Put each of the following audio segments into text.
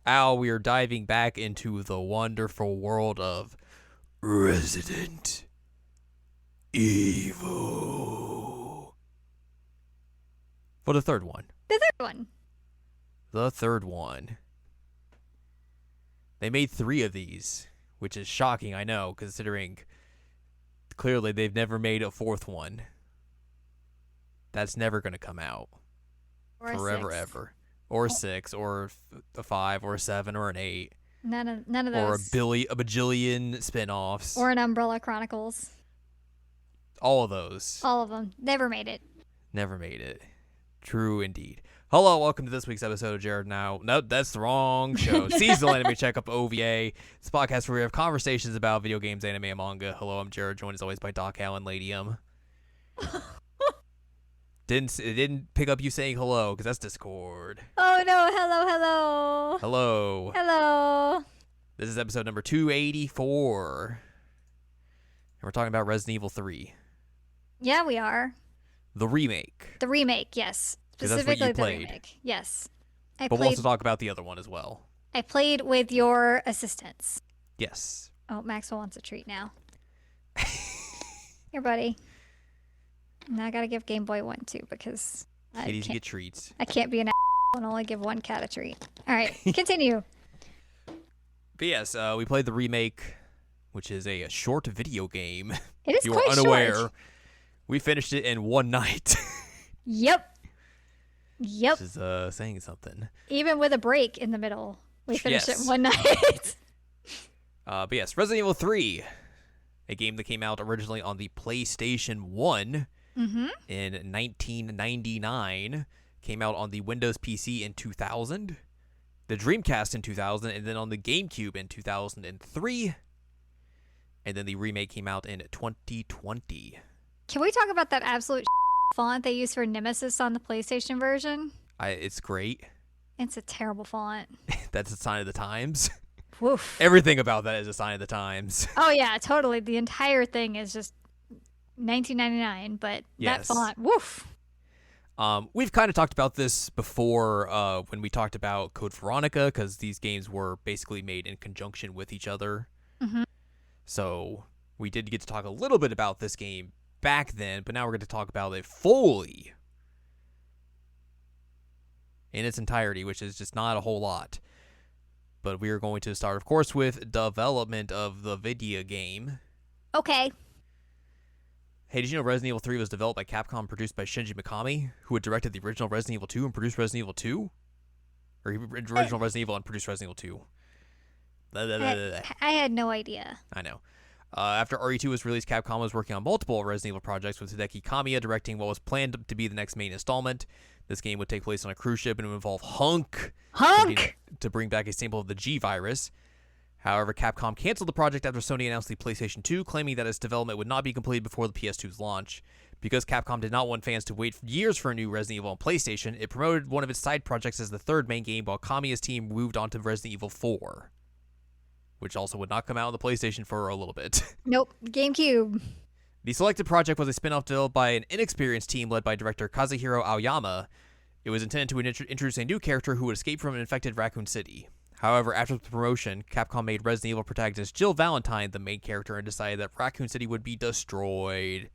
Al, we are diving back into the wonderful world of Resident Evil. For the third one. The third one. They made 3 of these, which is shocking, I know, considering clearly they've never made a 4th one. That's never going to come out. Or forever, 6. ever. Or 6, or a 5, or a 7, or an 8. None of those. Or a bajillion spin-offs. Or an Umbrella Chronicles. All of those. All of them. Never made it. Never made it. True indeed. Hello, welcome to this week's episode of Jared Now. Nope, that's the wrong show. Seasonal Anime Checkup, OVA. It's a podcast where we have conversations about video games, anime, and manga. Hello, I'm Jared, joined as always by Doc Allen, Ladium. It didn't pick up you saying hello, because that's Discord. Oh no, hello. Hello. Hello. This is episode number 284. And we're talking about Resident Evil 3. Yeah, we are. The remake. The remake, yes. 'Cause that's what you Specifically the played. remake. Yes. But we'll also talk about the other one as well. I played with your assistance. Yes. Oh, Maxwell wants a treat now. Here, buddy. Now I gotta give Game Boy one too because Kitties get treats. I can't be an and only give one cat a treat. All right, continue. But yes, we played the remake, which is a short video game. It is If you quite were unaware, short. we finished it in one night. Yep. Which is saying something. Even with a break in the middle, we finished it in Yes. one night. But yes, Resident Evil 3, a game that came out originally on the PlayStation 1 in 1999, came out on the Windows PC in 2000, the Dreamcast in 2000, and then on the GameCube in 2003, and then the remake came out in 2020. Can we talk about that absolute font they use for Nemesis on the PlayStation version? It's great. It's a terrible font. That's a sign of the times. Woof. Everything about that is a sign of the times. Oh yeah, totally. The entire thing is just 1999, but Yes. that font, woof. We've kind of talked about this before when we talked about Code Veronica, because these games were basically made in conjunction with each other. So we did get to talk a little bit about this game back then, but now we're going to talk about it fully in its entirety, which is just not a whole lot. But we are going to start, of course, with development of the video game. Okay. Hey, did you know Resident Evil 3 was developed by Capcom, produced by Shinji Mikami, who had directed the original Resident Evil 2 and produced Resident Evil 2? Or original Resident Evil and produced Resident Evil 2. I had no idea. I know. After RE2 was released, Capcom was working on multiple Resident Evil projects, with Hideki Kamiya directing what was planned to be the next main installment. This game would take place on a cruise ship and would involve Hunk! To bring back a sample of the G virus. However, Capcom canceled the project after Sony announced the PlayStation 2, claiming that its development would not be completed before the PS2's launch. Because Capcom did not want fans to wait years for a new Resident Evil on PlayStation, it promoted one of its side projects as the third main game, while Kamiya's team moved on to Resident Evil 4. Which also would not come out on the PlayStation for a little bit. Nope. GameCube. The selected project was a spin-off developed by an inexperienced team led by director Kazuhiro Aoyama. It was intended to introduce a new character who would escape from an infected Raccoon City. However, after the promotion, Capcom made Resident Evil protagonist Jill Valentine the main character and decided that Raccoon City would be destroyed.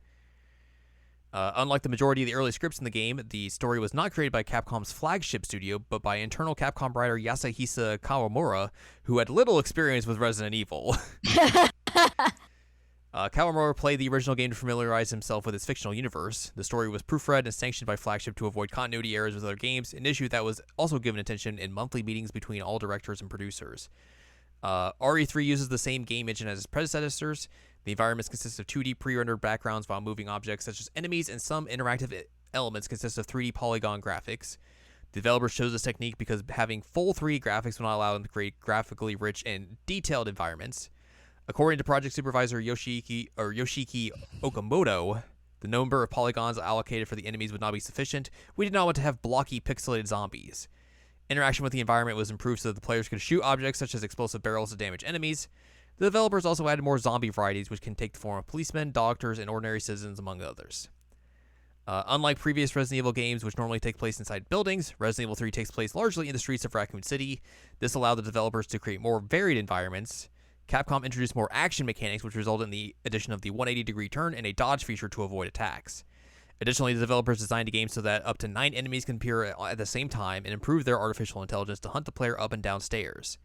Unlike the majority of the early scripts in the game, the story was not created by Capcom's flagship studio, but by internal Capcom writer Yasuhisa Kawamura, who had little experience with Resident Evil. Kawamura played the original game to familiarize himself with its fictional universe. The story was proofread and sanctioned by Flagship to avoid continuity errors with other games, an issue that was also given attention in monthly meetings between all directors and producers. RE3 uses the same game engine as its predecessors. The environments consist of 2D pre-rendered backgrounds, while moving objects such as enemies and some interactive elements consist of 3D polygon graphics. The developers chose this technique because having full 3D graphics will not allow them to create graphically rich and detailed environments. According to project supervisor Yoshiki Okamoto, the number of polygons allocated for the enemies would not be sufficient. We did not want to have blocky, pixelated zombies. Interaction with the environment was improved so that the players could shoot objects such as explosive barrels to damage enemies. The developers also added more zombie varieties, which can take the form of policemen, doctors, and ordinary citizens, among others. Unlike previous Resident Evil games, which normally take place inside buildings, Resident Evil 3 takes place largely in the streets of Raccoon City. This allowed the developers to create more varied environments. Capcom introduced more action mechanics, which resulted in the addition of the 180-degree turn and a dodge feature to avoid attacks. Additionally, the developers designed the game so that up to 9 enemies can appear at the same time and improve their artificial intelligence to hunt the player up and down stairs.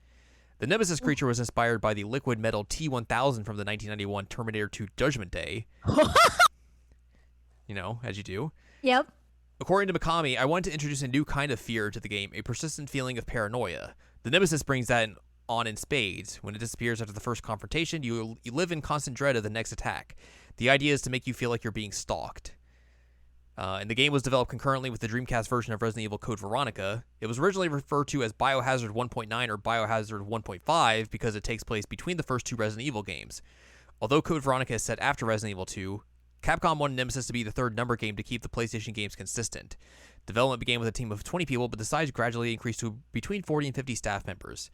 The Nemesis creature was inspired by the liquid metal T-1000 from the 1991 Terminator 2 Judgment Day. As you do. Yep. According to Mikami, I wanted to introduce a new kind of fear to the game, a persistent feeling of paranoia. The Nemesis brings that on in spades. When it disappears after the first confrontation, you live in constant dread of the next attack. The idea is to make you feel like you're being stalked. And the game was developed concurrently with the Dreamcast version of Resident Evil Code Veronica. It was originally referred to as Biohazard 1.9 or Biohazard 1.5 because it takes place between the first two Resident Evil games. Although Code Veronica is set after Resident Evil 2, Capcom wanted Nemesis to be the third number game to keep the PlayStation games consistent. Development began with a team of 20 people, but the size gradually increased to between 40 and 50 staff members.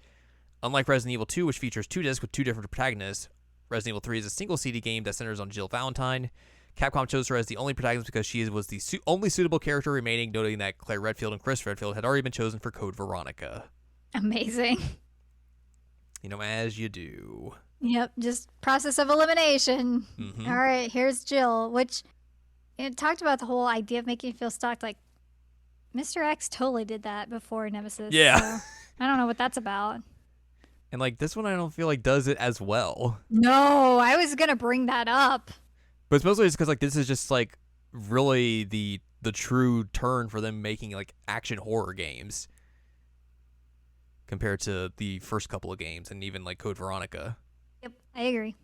Unlike Resident Evil 2, which features 2 discs with 2 different protagonists, Resident Evil 3 is a single CD game that centers on Jill Valentine. Capcom chose her as the only protagonist because she was the only suitable character remaining, noting that Claire Redfield and Chris Redfield had already been chosen for Code Veronica. Amazing. As you do. Yep, just process of elimination. Mm-hmm. All right, here's Jill, which it talked about the whole idea of making you feel stalked. Like, Mr. X totally did that before Nemesis. Yeah. So I don't know what that's about. And, this one I don't feel like does it as well. No, I was going to bring that up. But it's mostly just because, this is just, really the true turn for them making, action horror games. Compared to the first couple of games and even, Code Veronica. Yep, I agree.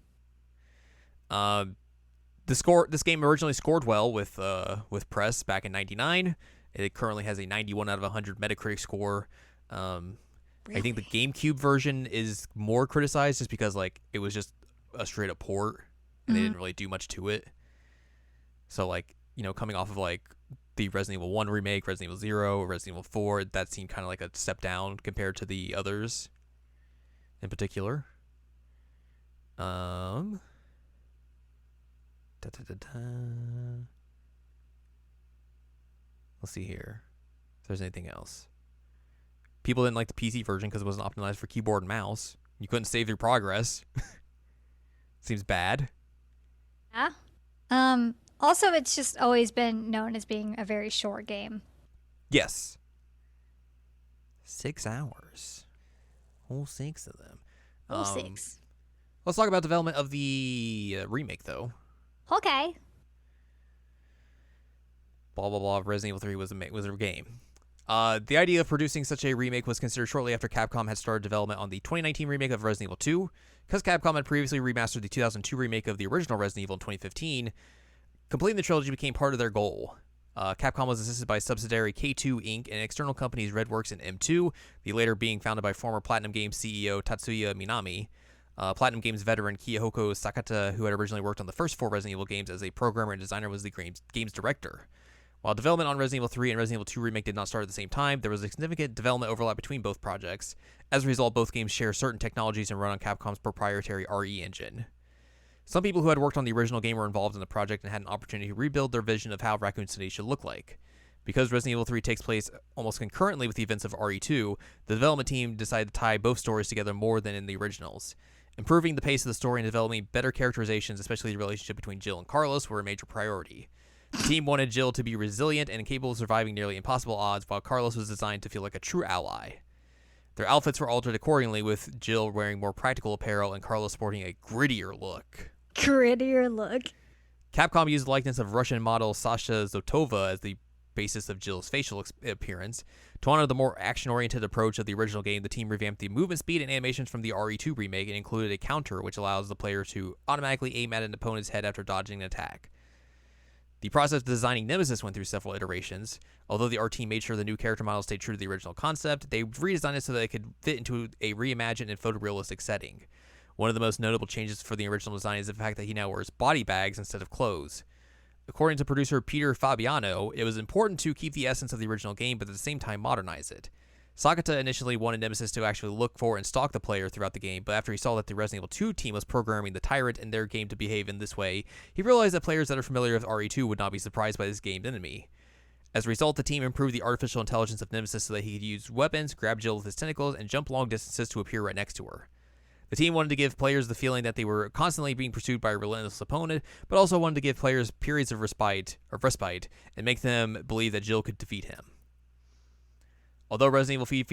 This game originally scored well with press back in '99. It currently has a 91 out of 100 Metacritic score. Really? I think the GameCube version is more criticized just because it was just a straight up port and they didn't really do much to it. So coming off of the Resident Evil 1 remake, Resident Evil 0, Resident Evil 4, that seemed kind of like a step down compared to the others in particular. Let's see here if there's anything else. People didn't like the PC version because it wasn't optimized for keyboard and mouse. You couldn't save your progress. Seems bad. Yeah. Also, it's just always been known as being a very short game. Yes. 6 hours. Whole 6 of them. Whole 6. Let's talk about development of the remake, though. Okay. Blah, blah, blah. Resident Evil 3 was a game. The idea of producing such a remake was considered shortly after Capcom had started development on the 2019 remake of Resident Evil 2. Because Capcom had previously remastered the 2002 remake of the original Resident Evil in 2015, completing the trilogy became part of their goal. Capcom was assisted by subsidiary K2 Inc. and external companies Redworks and M2, the later being founded by former Platinum Games CEO Tatsuya Minami. Platinum Games veteran Kiyoko Sakata, who had originally worked on the first 4 Resident Evil games as a programmer and designer, was the game's director. While development on Resident Evil 3 and Resident Evil 2 Remake did not start at the same time, there was a significant development overlap between both projects. As a result, both games share certain technologies and run on Capcom's proprietary RE engine. Some people who had worked on the original game were involved in the project and had an opportunity to rebuild their vision of how Raccoon City should look like. Because Resident Evil 3 takes place almost concurrently with the events of RE2, the development team decided to tie both stories together more than in the originals. Improving the pace of the story and developing better characterizations, especially the relationship between Jill and Carlos, were a major priority. The team wanted Jill to be resilient and capable of surviving nearly impossible odds, while Carlos was designed to feel like a true ally. Their outfits were altered accordingly, with Jill wearing more practical apparel and Carlos sporting a grittier look. Grittier look. Capcom used the likeness of Russian model Sasha Zotova as the basis of Jill's facial appearance. To honor the more action-oriented approach of the original game, the team revamped the movement speed and animations from the RE2 remake and included a counter which allows the player to automatically aim at an opponent's head after dodging an attack. The process of designing Nemesis went through several iterations. Although the art team made sure the new character model stayed true to the original concept, they redesigned it so that it could fit into a reimagined and photorealistic setting. One of the most notable changes for the original design is the fact that he now wears body bags instead of clothes. According to producer Peter Fabiano, it was important to keep the essence of the original game, but at the same time modernize it. Sakata initially wanted Nemesis to actually look for and stalk the player throughout the game, but after he saw that the Resident Evil 2 team was programming the Tyrant in their game to behave in this way, he realized that players that are familiar with RE2 would not be surprised by this game's enemy. As a result, the team improved the artificial intelligence of Nemesis so that he could use weapons, grab Jill with his tentacles, and jump long distances to appear right next to her. The team wanted to give players the feeling that they were constantly being pursued by a relentless opponent, but also wanted to give players periods of respite and make them believe that Jill could defeat him. Although Resident Evil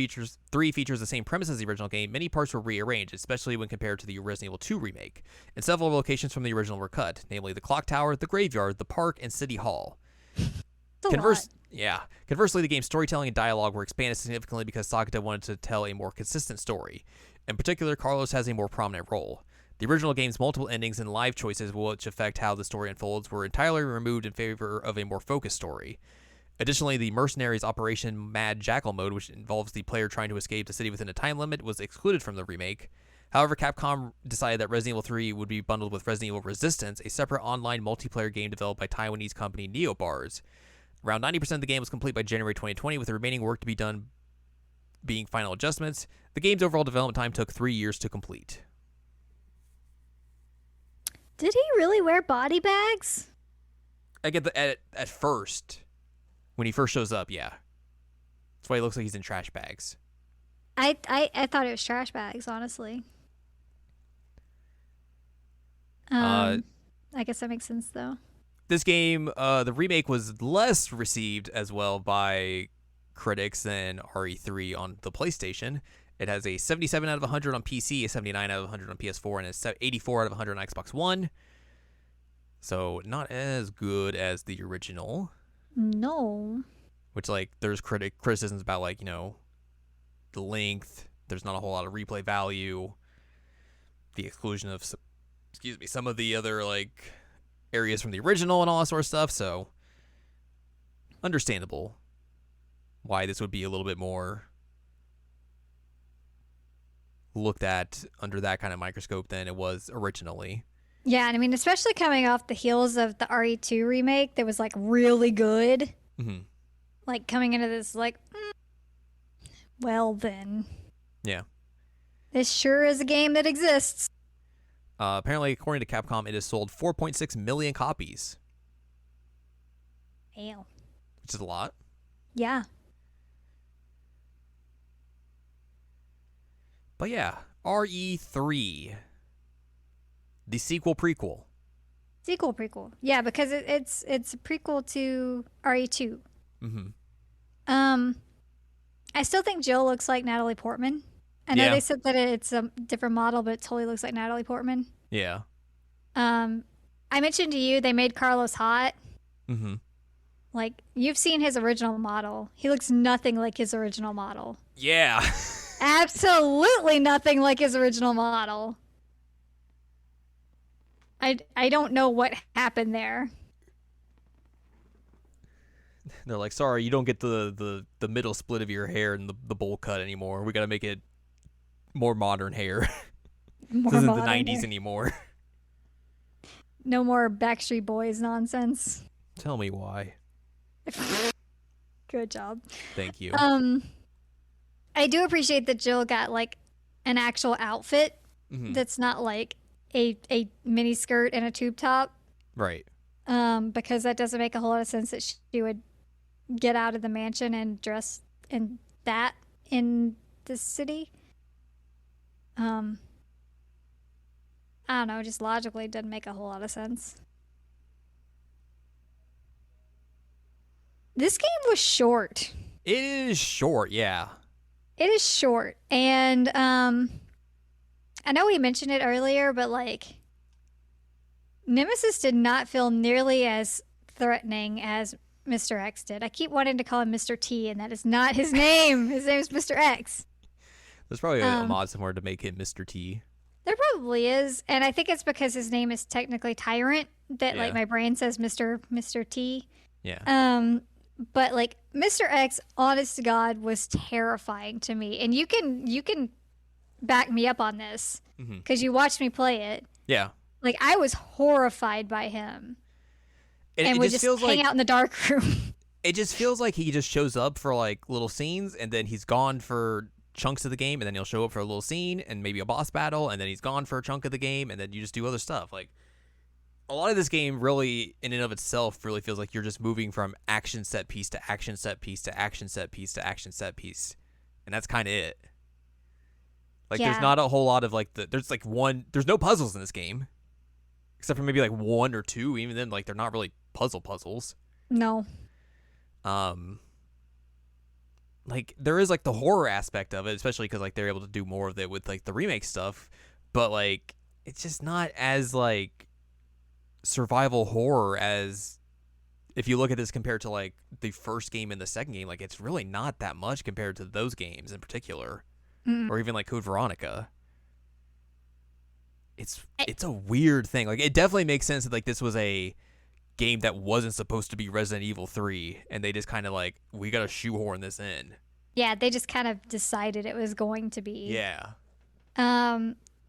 3 features the same premise as the original game, many parts were rearranged, especially when compared to the Resident Evil 2 remake, and several locations from the original were cut, namely the clock tower, the graveyard, the park, and City Hall. Conversely, the game's storytelling and dialogue were expanded significantly because Sakata wanted to tell a more consistent story. In particular, Carlos has a more prominent role. The original game's multiple endings and life choices which affect how the story unfolds were entirely removed in favor of a more focused story. Additionally, the Mercenaries Operation Mad Jackal mode, which involves the player trying to escape the city within a time limit, was excluded from the remake. However, Capcom decided that Resident Evil 3 would be bundled with Resident Evil Resistance, a separate online multiplayer game developed by Taiwanese company NeoBars. Around 90% of the game was complete by January 2020, with the remaining work to be done being final adjustments. The game's overall development time took 3 years to complete. Did he really wear body bags? I get at first, when he first shows up, yeah. That's why he looks like he's in trash bags. I thought it was trash bags, honestly. I guess that makes sense, though. This game, the remake was less received as well by critics than RE3 on the PlayStation. It has a 77 out of 100 on PC, a 79 out of 100 on PS4, and a 84 out of 100 on Xbox One. So not as good as the original. No. Which, like, there's criticisms about, like, you know, the length. There's not a whole lot of replay value. The exclusion of, some of the other, like, areas from the original and all that sort of stuff. So, understandable why this would be a little bit more looked at under that kind of microscope than it was originally. Yeah, and I mean, especially coming off the heels of the RE2 remake that was, like, really good. Mm-hmm. Like, coming into this, like, well then. Yeah. This sure is a game that exists. Apparently, according to Capcom, it has sold 4.6 million copies. Damn. Which is a lot. Yeah. But yeah, RE3. The sequel prequel. Sequel prequel. Yeah, because it's a prequel to RE2. Mm-hmm. I still think Jill looks like Natalie Portman. I know they said that it's a different model, but it totally looks like Natalie Portman. Yeah. I mentioned to you they made Carlos hot. Mm-hmm. Like, you've seen his original model. He looks nothing like his original model. Yeah. Absolutely nothing like his original model. I don't know what happened there. They're like, sorry, you don't get the middle split of your hair and the bowl cut anymore. We got to make it more modern hair. This isn't the 90s hair anymore. No more Backstreet Boys nonsense. Tell me why. Good job. Thank you. I do appreciate that Jill got, like, an actual outfit that's not like a mini skirt and a tube top. Right. Because that doesn't make a whole lot of sense that she would get out of the mansion and dress in that in the city. I don't know, just logically it doesn't make a whole lot of sense. This game was short. It is short, yeah. It is short. And I know we mentioned it earlier, but, like, Nemesis did not feel nearly as threatening as Mr. X did. I keep wanting to call him Mr. T, and that is not his name. His name is Mr. X. There's probably a mod somewhere to make him Mr. T. There probably is, and I think it's because his name is technically Tyrant that like my brain says Mr. T. Yeah. But like Mr. X, honest to God, was terrifying to me, and you can back me up on this because you watched me play it. Yeah. Like I was horrified by him, and we just hang out in the dark room. it just feels like he just shows up for like little scenes and then he's gone for chunks of the game, and then he'll show up for a little scene and maybe a boss battle, and then he's gone for a chunk of the game, and then you just do other stuff. Like, a lot of this game really, in and of itself, really feels like you're just moving from action set piece to action set piece to action set piece to action set piece, and that's kind of it. Like, there's not a whole lot of like there's no puzzles in this game, except for maybe like one or two. Even then, like, they're not really puzzles. No. Like, there is like the horror aspect of it, especially because like they're able to do more of it with like the remake stuff, but like it's just not as like survival horror as if you look at this compared to like the first game and the second game. Like, it's really not that much compared to those games in particular, or even like Code Veronica. It's a weird thing. Like, it definitely makes sense that like this was a game that wasn't supposed to be Resident Evil 3, and they just kind of like, we gotta shoehorn this in. Yeah, they just kind of decided it was going to be. Yeah.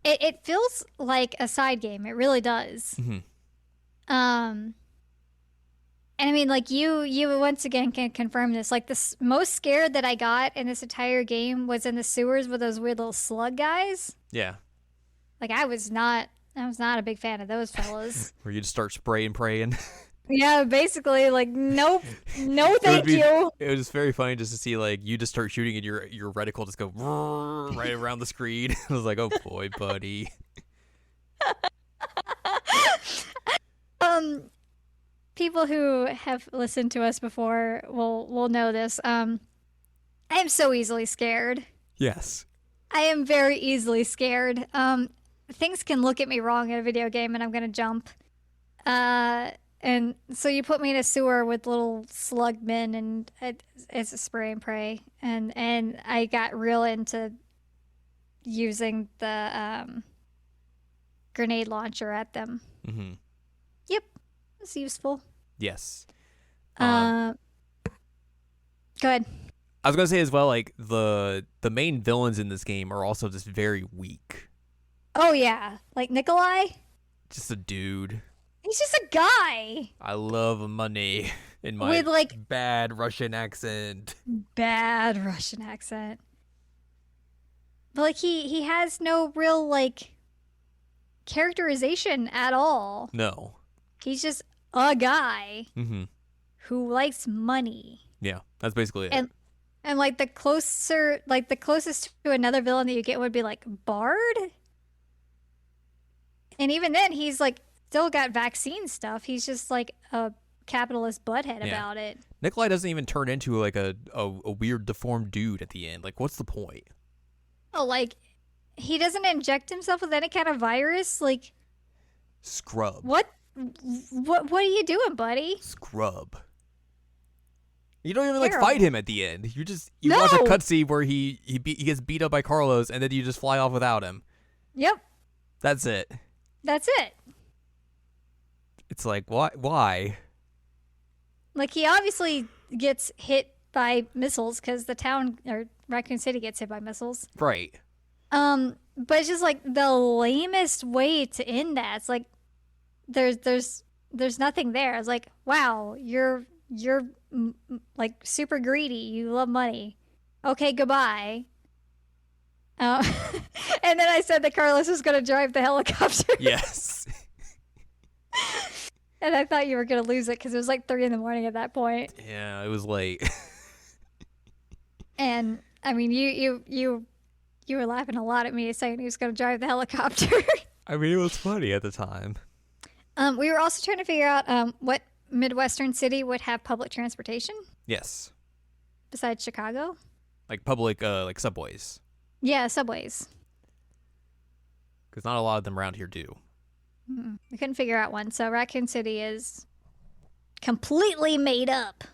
It feels like a side game. It really does. Mm-hmm. And I mean, like, you once again can confirm this. Like, the most scared that I got in this entire game was in the sewers with those weird little slug guys. Yeah. Like, I was not a big fan of those fellas. Where you just start spraying, praying. Yeah, basically, like, nope, no, thank you. It was just very funny just to see like you just start shooting and your reticle just go right around the screen. I was like, oh boy, buddy. People who have listened to us before will know this. I am so easily scared. Yes. I am very easily scared. Things can look at me wrong in a video game and I'm gonna jump. And so you put me in a sewer with little slug men, and it's a spray and pray. And I got real into using the grenade launcher at them. Mm-hmm. Yep, it's useful. Yes. Go ahead. I was gonna say as well, like the main villains in this game are also just very weak. Oh yeah, like Nikolai. Just a dude. He's just a guy. I love money in my with like bad Russian accent. Bad Russian accent. But like he has no real like characterization at all. No. He's just a guy who likes money. Yeah, that's basically it. And like the closest to another villain that you get would be like Bard. And even then he's like still got vaccine stuff. He's just like a capitalist butthead about it. Nikolai doesn't even turn into like a weird deformed dude at the end. Like, what's the point? Oh, like he doesn't inject himself with any kind of virus. Like, scrub. What are you doing, buddy? Scrub. You don't even like fight him at the end. You watch a cutscene where he gets beat up by Carlos, and then you just fly off without him. Yep. That's it. That's it. It's like, why? Like, he obviously gets hit by missiles because the town or Raccoon City gets hit by missiles. Right. But it's just like the lamest way to end that. It's like there's nothing there. It's like, wow, you're like super greedy. You love money. Okay, goodbye. And then I said that Carlos was going to drive the helicopter. Yes. And I thought you were going to lose it because it was like 3 a.m. at that point. Yeah, it was late. And I mean, you were laughing a lot at me saying he was going to drive the helicopter. I mean, it was funny at the time. We were also trying to figure out what Midwestern city would have public transportation. Yes. Besides Chicago. Like public, like subways. Yeah, subways. Because not a lot of them around here do. We couldn't figure out one, so Raccoon City is completely made up.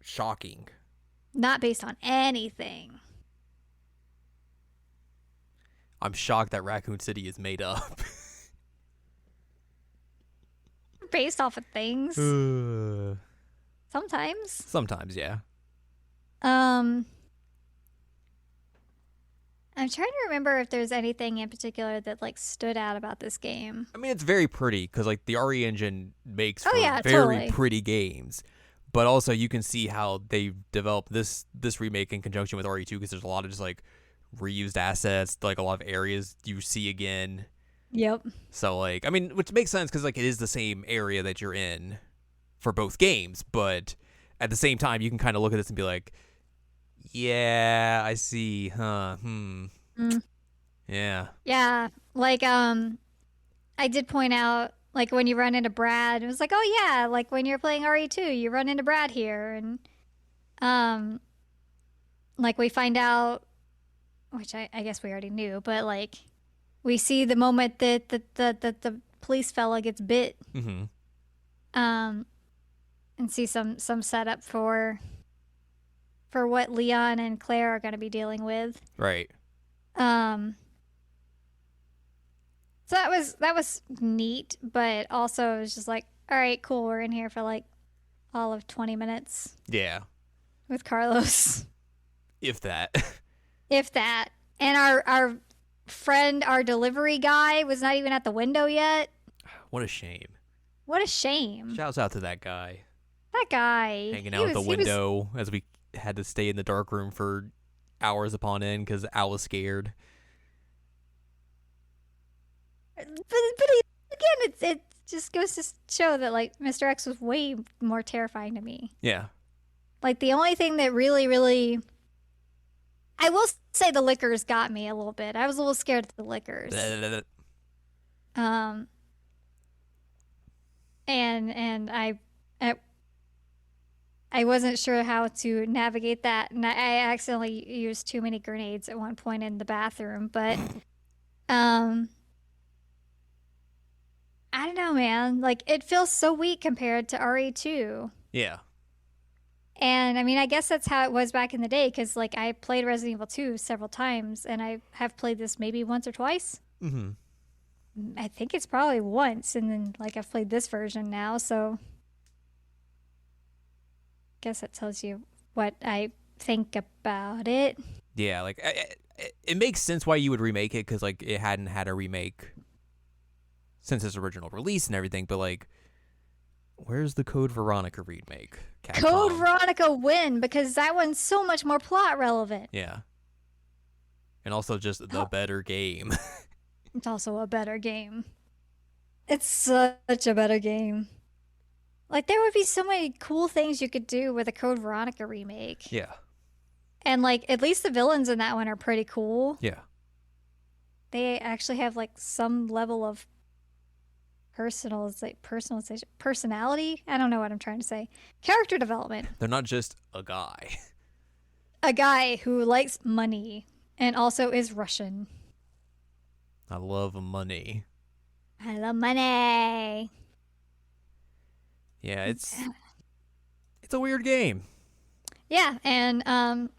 Shocking. Not based on anything. I'm shocked that Raccoon City is made up. Based off of things. Sometimes. Sometimes, yeah. I'm trying to remember if there's anything in particular that like stood out about this game. I mean, it's very pretty because like the RE engine makes very pretty games, But also, you can see how they developed this remake in conjunction with RE2 because there's a lot of just like reused assets, like a lot of areas you see again. Yep. So like, I mean, which makes sense because like it is the same area that you're in for both games, but at the same time, you can kind of look at this and be like, yeah, I see, huh? Mm. Yeah. Yeah. Like, I did point out, like, when you run into Brad, it was like, oh, yeah, like when you're playing RE2, you run into Brad here. And, um, like, we find out, which I guess we already knew, but, like, we see the moment that the police fella gets bit, Mm-hmm. and see some setup for what Leon and Claire are going to be dealing with. Right. Um, so that was neat, but also it was just like, all right, cool, we're in here for like all of 20 minutes Yeah. with Carlos, If that. if that. And our friend, our delivery guy, was not even at the window yet. What a shame. What a shame. Shouts out to that guy. That guy Hanging out at the window as we had to stay in the dark room for hours upon end because Al was scared. But again, it just goes to show that like Mr. X was way more terrifying to me. Yeah. Like the only thing that really, I will say the liquors got me a little bit. I was a little scared of the liquors. And I wasn't sure how to navigate that, and I accidentally used too many grenades at one point in the bathroom. But I don't know, man. Like it feels so weak compared to RE2. Yeah. And I mean, I guess that's how it was back in the day, because like I played Resident Evil 2 several times, and I have played this maybe once or twice. Mm-hmm. I think it's probably once, and then like I've played this version now, so guess that tells you what I think about it. Yeah, like it makes sense why you would remake it because like it hadn't had a remake since its original release and everything. But like, where's the Code Veronica remake? Capcom. Code Veronica win, because that one's so much more plot relevant. Yeah, and also just the better game. It's also a better game. It's such a better game. Like, there would be so many cool things you could do with a Code Veronica remake. Yeah. And, like, at least the villains in that one are pretty cool. Yeah. They actually have, like, some level of personality? I don't know what I'm trying to say. Character development. They're not just a guy. A guy who likes money and also is Russian. I love money. I love money. Yeah, it's a weird game. Yeah, and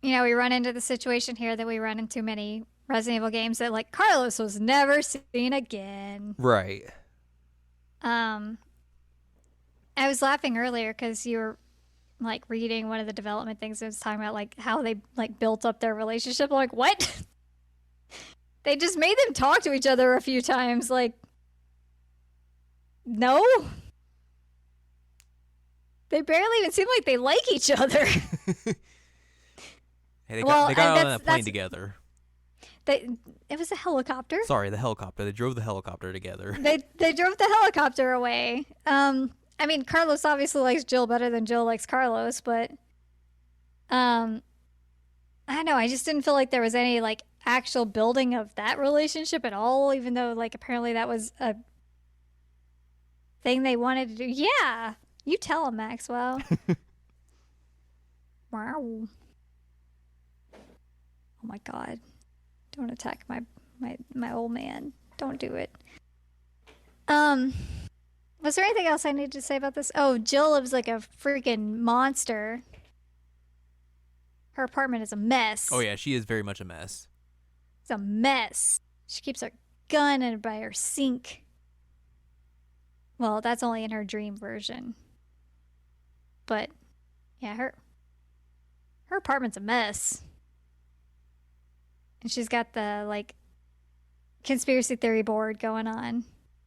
you know, we run into the situation here that we run into many Resident Evil games that like Carlos was never seen again. Right. I was laughing earlier because you were like reading one of the development things that was talking about like how they like built up their relationship. I'm like, what? They just made them talk to each other a few times. Like, no. They barely even seem like they like each other. Hey, they got on a plane together. It was a helicopter. Sorry, the helicopter. They drove the helicopter together. They drove the helicopter away. I mean, Carlos obviously likes Jill better than Jill likes Carlos, but I don't know. I just didn't feel like there was any like actual building of that relationship at all, even though like apparently that was a thing they wanted to do. Yeah, you tell him, Maxwell. Wow. Oh my God. Don't attack my old man. Don't do it. Was there anything else I needed to say about this? Oh, Jill lives like a freaking monster. Her apartment is a mess. Oh yeah, she is very much a mess. It's a mess. She keeps her gun by her sink. Well, that's only in her dream version. But yeah, her apartment's a mess. And she's got the like conspiracy theory board going on,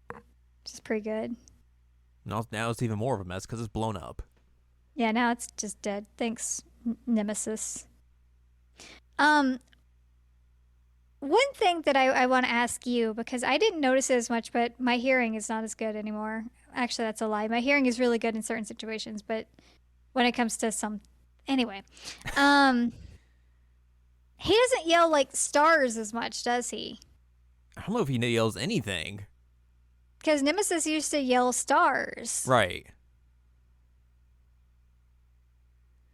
which is pretty good. Now it's even more of a mess because it's blown up. Yeah, now it's just dead. Thanks, Nemesis. Um, One thing that I want to ask you, because I didn't notice it as much, but my hearing is not as good anymore. Actually, that's a lie. My hearing is really good in certain situations, but when it comes to some, anyway, um, he doesn't yell like stars as much, does he? I don't know if he yells anything. Because Nemesis used to yell stars. Right.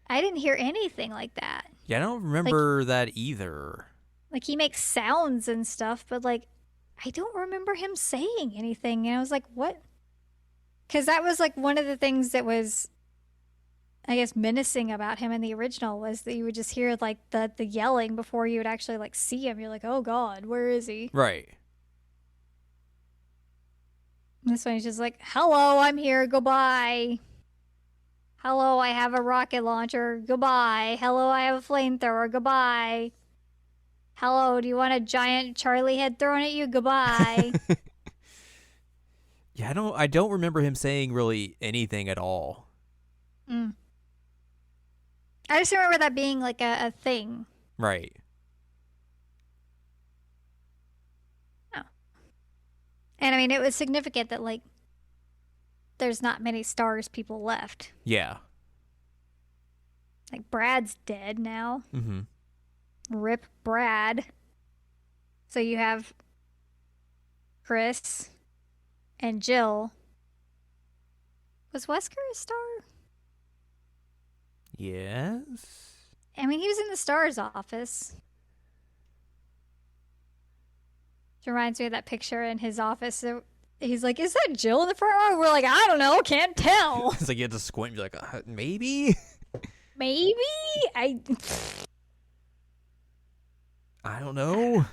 I didn't hear anything like that. Yeah, I don't remember that either. Like he makes sounds and stuff, but like I don't remember him saying anything. And I was like, what? Because that was like one of the things that was, I guess, menacing about him in the original was that you would just hear like the yelling before you would actually like see him. You're like, oh God, where is he? Right. And this one he's just like, hello, I'm here. Goodbye. Hello, I have a rocket launcher. Goodbye. Hello, I have a flamethrower. Goodbye. Hello, do you want a giant Charlie head thrown at you? Goodbye. Yeah, I don't remember him saying really anything at all. I just remember that being like a thing. Right. Oh. And I mean, it was significant that like there's not many stars people left. Yeah. Like Brad's dead now. Mm-hmm. Rip Brad. So you have Chris and Jill. Was Wesker a star? Yes. I mean, he was in the star's office. It reminds me of that picture in his office. So he's like, is that Jill in the front row? We're like, I don't know. Can't tell. It's like you have to squint and be like, maybe? Maybe? I don't know.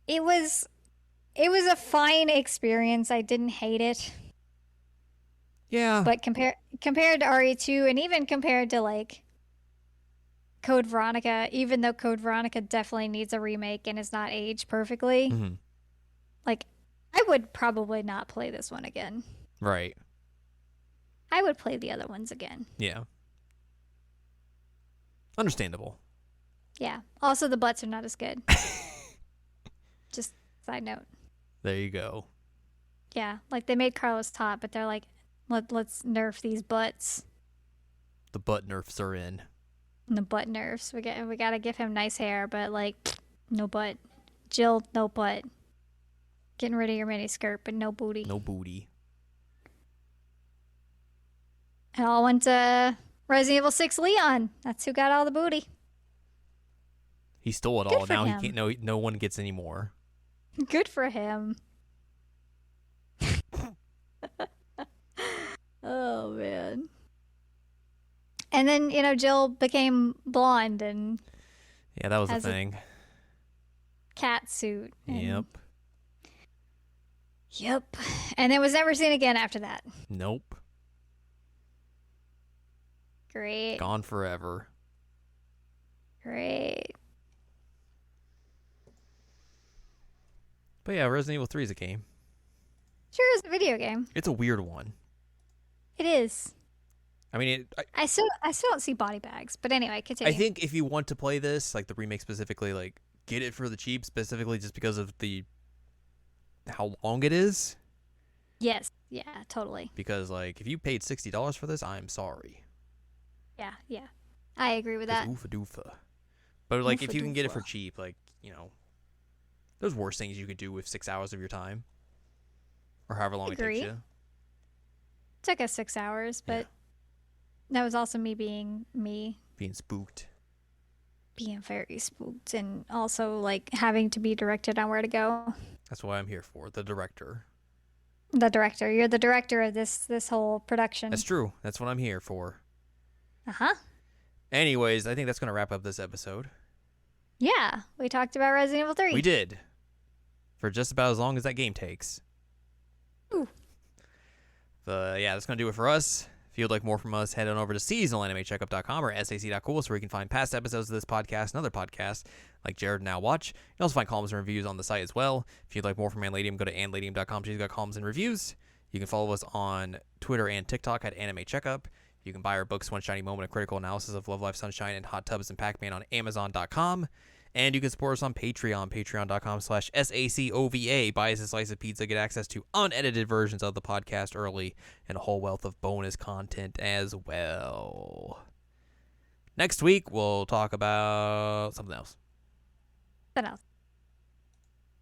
It was a fine experience. I didn't hate it. Yeah. But compared to RE2 and even compared to like Code Veronica, even though Code Veronica definitely needs a remake and is not aged perfectly, Mm-hmm. like I would probably not play this one again. Right. I would play the other ones again. Yeah. Understandable. Yeah. Also, the butts are not as good. Just side note. There you go. Yeah, like they made Carlos hot, but they're like, let's nerf these butts. The butt nerfs are in. And the butt nerfs. We gotta give him nice hair, but like, no butt. Jill, no butt. Getting rid of your mini skirt, but no booty. No booty. It all went to Resident Evil 6 Leon. That's who got all the booty. He stole it Good all. for Now him. he can't. No one gets any more. Good for him. Oh man. And then, Jill became blonde and Yeah, that was a Has a- thing. cat suit. And, Yep. Yep. And then was never seen again after that. Nope. Great. Gone forever. Great. But yeah, Resident Evil 3 is a game. Sure is a video game. It's a weird one. It is. I mean, I still don't see body bags, but anyway, continue. I think if you want to play this, like the remake specifically, like get it for the cheap, specifically just because of how long it is. Yes. Yeah, totally. Because like if you paid $60 for this, I'm sorry. Yeah. I agree with that. Oofa doofa. But like if you can get it for Oofa-doofa. cheap, like, there's worse things you could do with 6 hours of your time. Or however long Agree. it takes you. Took us 6 hours, but Yeah. that was also me being me, Being spooked. being very spooked, and also like having to be directed on where to go. That's what I'm here for. The director. The director, you're the director of this whole production. That's true. That's what I'm here for. Uh-huh. Anyways, I think that's going to wrap up this episode. Yeah, we talked about Resident Evil 3. We did. For just about as long as that game takes. Ooh. But yeah, that's going to do it for us. If you'd like more from us, head on over to seasonalanimecheckup.com or sac.cool where you can find past episodes of this podcast and other podcasts like Jared Now Watch. You can also find columns and reviews on the site as well. If you'd like more from Anladium, go to anladium.com. She's got columns and reviews. You can follow us on Twitter and TikTok at Anime Checkup. You can buy our books, One Shiny Moment, A Critical Analysis of Love, Life, Sunshine, and Hot Tubs and Pac-Man on Amazon.com. And you can support us on Patreon, patreon.com/SACOVA. Buy us a slice of pizza, get access to unedited versions of the podcast early, and a whole wealth of bonus content as well. Next week, we'll talk about something else. Something else.